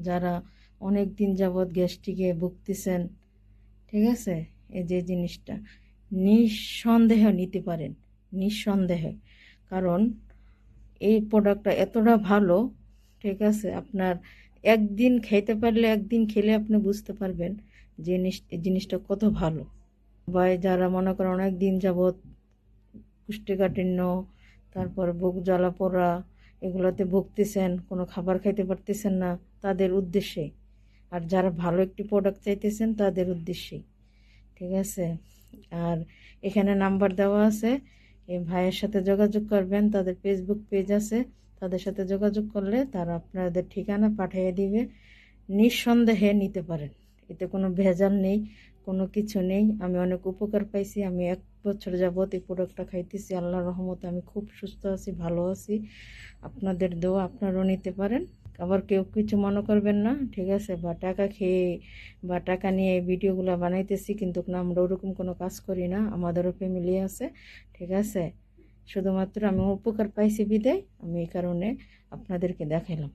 যারা অনেক দিন যাবৎ গ্যাস্ট্রিকে ভুগতেছেন, ঠিক আছে, এই যে জিনিসটা নিঃসন্দেহে নিতে পারেন, নিঃসন্দেহে। কারণ এই প্রোডাক্টটা এতটা ভালো, ঠিক আছে, আপনার একদিন খেতে পারলে, একদিন খেলে আপনি বুঝতে পারবেন জিনিসটা কত ভালো। বা যারা মনে করেন অনেক দিন যাবৎ কুষ্ঠকাঠিন্য, তারপর বুক জ্বালা পোড়া এগুলোতে ভুগতেছেন, কোনো খাবার খাইতে পারতেছেন না, তাদের উদ্দেশ্যে। আর যারা ভালো একটি প্রোডাক্ট চাইতেছেন তাদের উদ্দেশ্যে, ঠিক আছে। আর এখানে নাম্বার দেওয়া আছে, এই ভাইয়ের সাথে যোগাযোগ করবেন, তাদের ফেসবুক পেজ আছে, তাদের সাথে যোগাযোগ করলে তারা আপনাদের ঠিকানা পাঠিয়ে দিবে। নিঃসন্দেহে নিতে পারেন, এতে কোনো ভেজাল নেই, কোনো কিছু নেই। আমি অনেক উপকার পাইছি, আমি 1 বছর যাবত এই প্রোডাক্টটা খাইতেছি, আল্লাহর রহমতে আমি খুব সুস্থ আছি, ভালো আছি। আপনাদের দোয়া আপনারাও নিতে পারেন। আবার কেউ কিছু মনে করবেন না, ঠিক আছে, বা টাকা খেয়ে বা টাকা নিয়ে এই ভিডিওগুলো বানাইতেছি, কিন্তু না, আমরা ওরকম কোনো কাজ করি না, আমাদেরও ফ্যামিলি আছে, ঠিক আছে। শুধুমাত্র আমি উপকার পাইছি বিদায় আমি এই কারণে আপনাদেরকে দেখাইলাম।